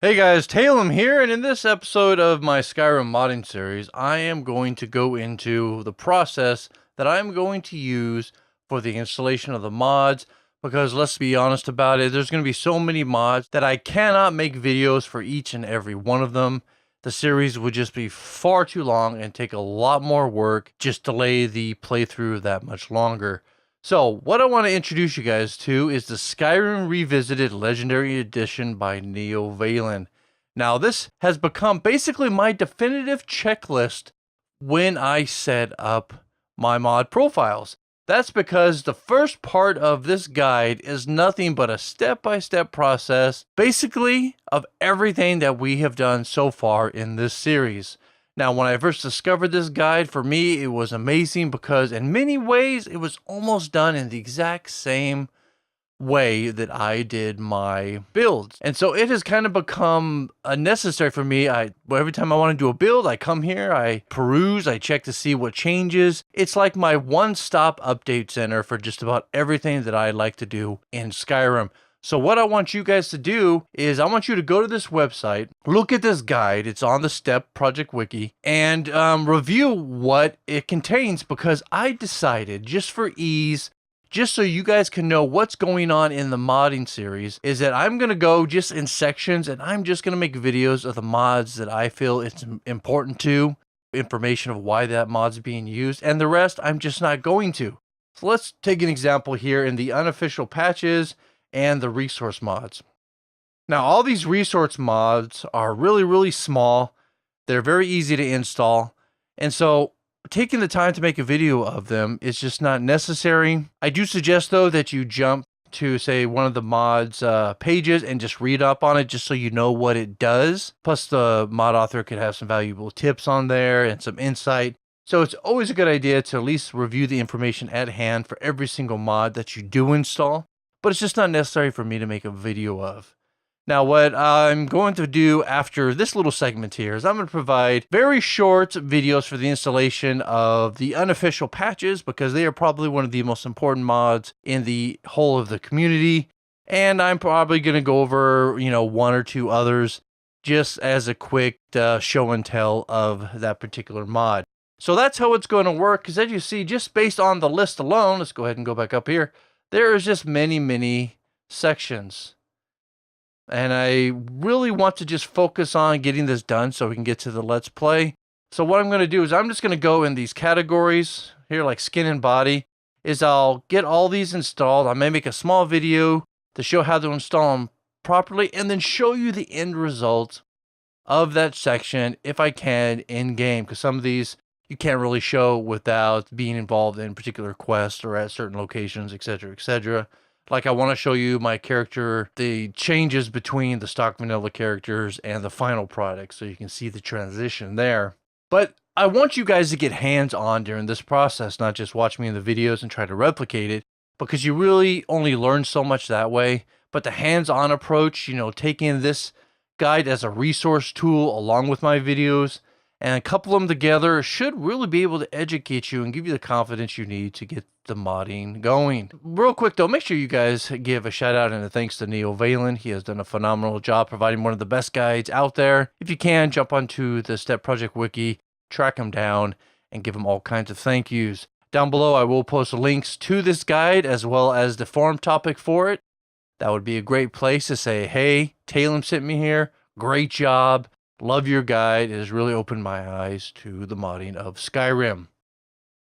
Hey guys, Taylem here, and in this episode of my Skyrim modding series, I am going to go into the process that I'm going to use for the installation of the mods, because let's be honest about it, there's going to be so many mods that I cannot make videos for each and every one of them. The series would just be far too long and take a lot more work, just delay the playthrough that much longer. So, what I want to introduce you guys to is the Skyrim Revisited Legendary Edition by Neovalen. Now, this has become basically my definitive checklist when I set up my mod profiles. That's because the first part of this guide is nothing but a step-by-step process, basically, of everything that we have done so far in this series. Now, when I first discovered this guide, for me, it was amazing because in many ways, it was almost done in the exact same way that I did my builds. And so it has kind of become necessary for me. Every time I want to do a build, I come here, I peruse, I check to see what changes. It's like my one-stop update center for just about everything that I like to do in Skyrim. So what I want you guys to do is I want you to go to this website, look at this guide, it's on the S.T.E.P project wiki, and review what it contains, because I decided, just for ease, just so you guys can know what's going on in the modding series, is that I'm going to go just in sections and I'm just going to make videos of the mods that I feel it's important to, information of why that mod's being used, and the rest I'm just not going to. So let's take an example here in the unofficial patches and the resource mods. Now, all these resource mods are really small. They're very easy to install. And so taking the time to make a video of them is just not necessary. I do suggest, though, that you jump to, say, one of the mods pages and just read up on it just so you know what it does. Plus, the mod author could have some valuable tips on there and some insight. So it's always a good idea to at least review the information at hand for every single mod that you do install. But it's just not necessary for me to make a video of. Now, what I'm going to do after this little segment here is I'm going to provide very short videos for the installation of the unofficial patches, because they are probably one of the most important mods in the whole of the community. And I'm probably going to go over, one or two others just as a quick show and tell of that particular mod. So that's how it's going to work, because as you see, just based on the list alone, let's go ahead and go back up here. There is just many sections. And I really want to just focus on getting this done so we can get to the Let's Play. So what I'm going to do is I'm just going to go in these categories here, like skin and body, is I'll get all these installed. I may make a small video to show how to install them properly, and then show you the end result of that section if I can in game, because some of these you can't really show without being involved in particular quests or at certain locations, etc., etc. Like, I want to show you my character, the changes between the stock vanilla characters and the final product, so you can see the transition there. But I want you guys to get hands-on during this process, not just watch me in the videos and try to replicate it, because you really only learn so much that way. But the hands-on approach, taking this guide as a resource tool along with my videos, and couple them together, should really be able to educate you and give you the confidence you need to get the modding going. Real quick though, make sure you guys give a shout out and a thanks to Neovalen. He has done a phenomenal job providing one of the best guides out there. If you can, jump onto the S.T.E.P project wiki, track him down, and give him all kinds of thank yous. Down below, I will post links to this guide as well as the forum topic for it. That would be a great place to say, hey, Taylem sent me here. Great job. Love your guide. It has really opened my eyes to the modding of Skyrim.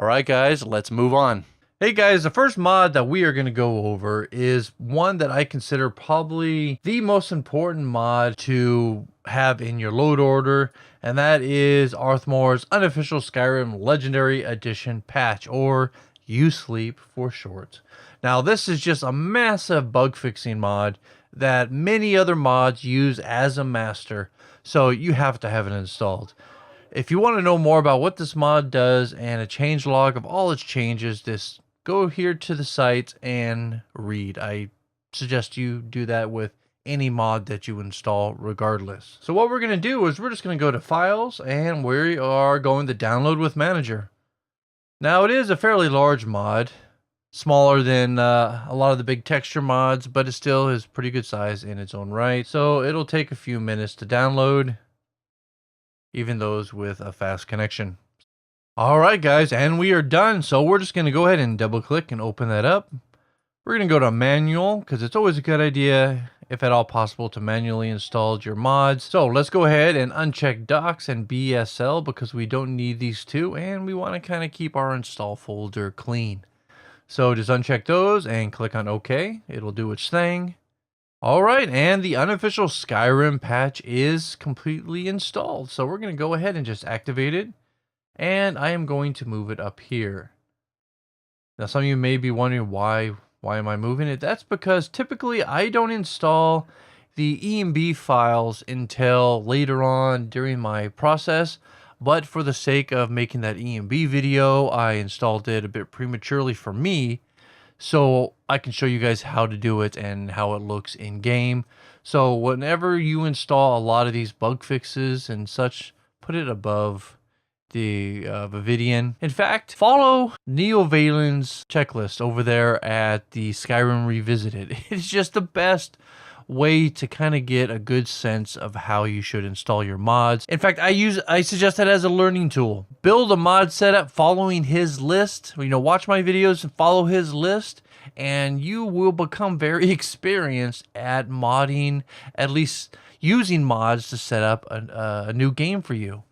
Alright guys, let's move on. Hey guys, the first mod that we are going to go over is one that I consider probably the most important mod to have in your load order, and that is Arthmoor's Unofficial Skyrim Legendary Edition patch, or USLEEP for short. Now, this is just a massive bug fixing mod that many other mods use as a master, so you have to have it installed. If you want to know more about what this mod does and a changelog of all its changes, just go here to the site and read. I suggest you do that with any mod that you install regardless. So what we're going to do is we're just going to go to Files, and we are going to Download with Manager. Now, it is a fairly large mod, smaller than a lot of the big texture mods, but it still is pretty good size in its own right. So it'll take a few minutes to download, even those with a fast connection. All right, guys, and we are done. So we're just going to go ahead and double click and open that up. We're going to go to manual because it's always a good idea, if at all possible, to manually install your mods. So let's go ahead and uncheck docs and BSL because we don't need these two, and we want to kind of keep our install folder clean. So just uncheck those and click on OK. It'll do its thing. All right, and the unofficial Skyrim patch is completely installed. So we're going to go ahead and just activate it, and I am going to move it up here. Now, some of you may be wondering why am I moving it? That's because typically I don't install the EMB files until later on during my process, but for the sake of making that EMB video, I installed it a bit prematurely for me, so I can show you guys how to do it and how it looks in game. So whenever you install a lot of these bug fixes and such, put it above the Vividian. In fact, follow Neovalen's checklist over there at the Skyrim Revisited. It's just the best way to kind of get a good sense of how you should install your mods. In fact, I suggest that as a learning tool. Build a mod setup following his list. Watch my videos and follow his list, and you will become very experienced at modding, at least using mods to set up a new game for you.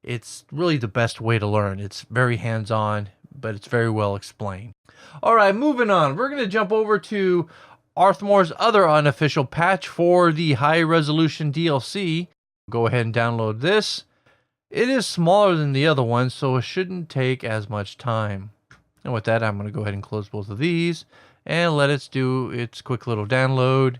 It's really the best way to learn. It's very hands-on, but it's very well explained. All right, moving on. We're going to jump over to Arthmoor's other unofficial patch for the high-resolution DLC. Go ahead and download this. It is smaller than the other one, so it shouldn't take as much time. And with that, I'm going to go ahead and close both of these and let it do its quick little download.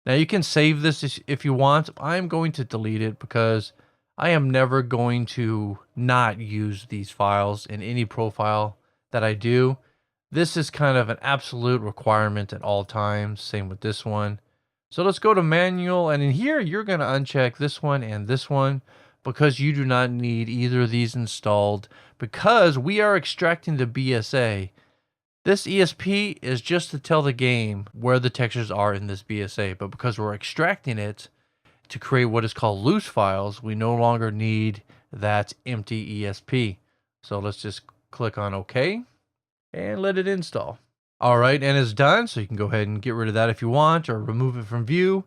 Now, you can save this if you want. I'm going to delete it because I am never going to not use these files in any profile that I do. This is kind of an absolute requirement at all times. Same with this one. So let's go to manual, and in here you're going to uncheck this one and this one because you do not need either of these installed because we are extracting the BSA. This ESP is just to tell the game where the textures are in this BSA, but because we're extracting it to create what is called loose files, we no longer need that empty ESP. So let's just click on OK and let it install. All right, and it's done. So you can go ahead and get rid of that if you want, or remove it from view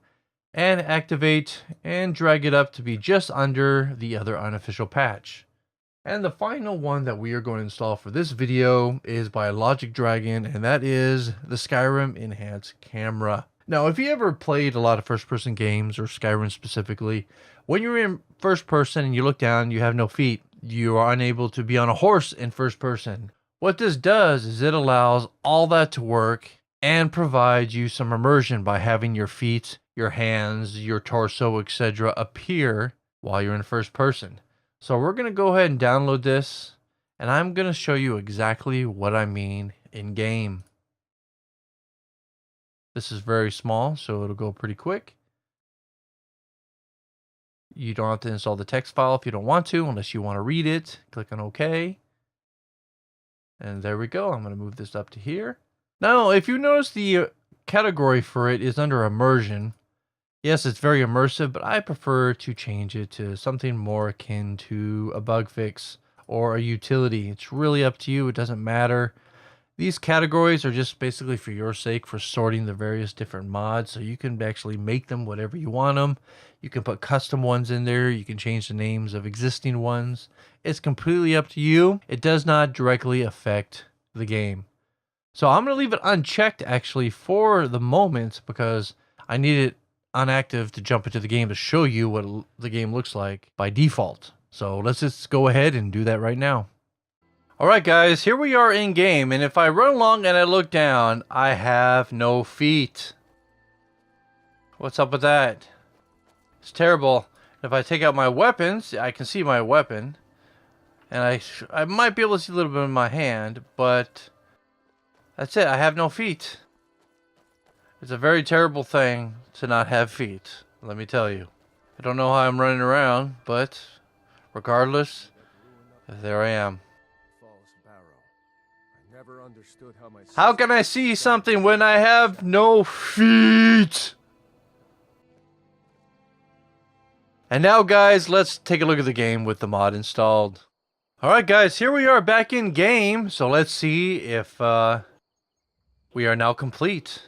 and activate and drag it up to be just under the other unofficial patch. And the final one that we are going to install for this video is by LogicDragon, and that is the Skyrim Enhanced Camera. Now, if you ever played a lot of first-person games, or Skyrim specifically, when you're in first person and you look down, you have no feet. You are unable to be on a horse in first person. What this does is it allows all that to work and provides you some immersion by having your feet, your hands, your torso, etc. appear while you're in first person. So we're going to go ahead and download this, and I'm going to show you exactly what I mean in game. This is very small, so it'll go pretty quick. You don't have to install the text file if you don't want to, unless you want to read it. Click on OK. And there we go. I'm going to move this up to here. Now, if you notice, the category for it is under immersion. Yes, it's very immersive, but I prefer to change it to something more akin to a bug fix or a utility. It's really up to you. It doesn't matter. These categories are just basically for your sake for sorting the various different mods, so you can actually make them whatever you want them. You can put custom ones in there. You can change the names of existing ones. It's completely up to you. It does not directly affect the game. So I'm going to leave it unchecked actually for the moment because I need it unactive to jump into the game to show you what the game looks like by default. So let's just go ahead and do that right now. Alright guys, here we are in game, and if I run along and I look down, I have no feet. What's up with that? It's terrible. If I take out my weapons, I can see my weapon, and I might be able to see a little bit of my hand, but that's it, I have no feet. It's a very terrible thing to not have feet, let me tell you. I don't know how I'm running around, but regardless, there I am. never understood how my How can I see something when I have no feet? And now, guys, let's take a look at the game with the mod installed. Alright, guys, here we are back in game. So let's see if we are now complete.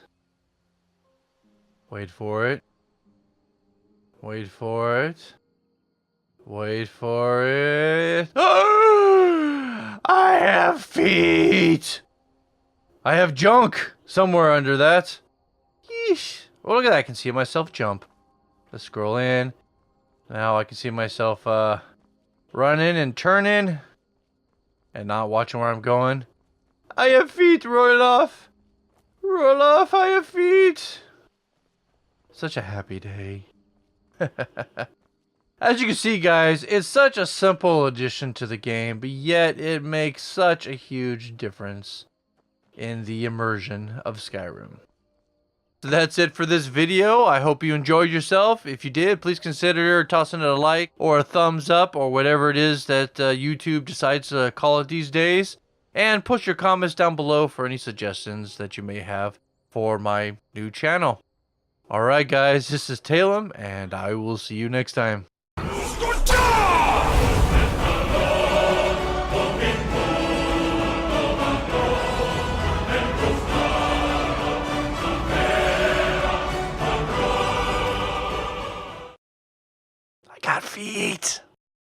Wait for it. Wait for it. Wait for it. Oh, I have feet! I have junk somewhere under that. Yeesh. Oh, look at that. I can see myself jump. Let's scroll in. Now I can see myself running and turning and not watching where I'm going. I have feet. Roll off. Roll off. I have feet. Such a happy day. As you can see, guys, it's such a simple addition to the game, but yet it makes such a huge difference in the immersion of Skyrim. So that's it for this video. I hope you enjoyed yourself. If you did, please consider tossing it a like or a thumbs up or whatever it is that YouTube decides to call it these days. And post your comments down below for any suggestions that you may have for my new channel. Alright guys, this is Taylem, and I will see you next time. I got feet.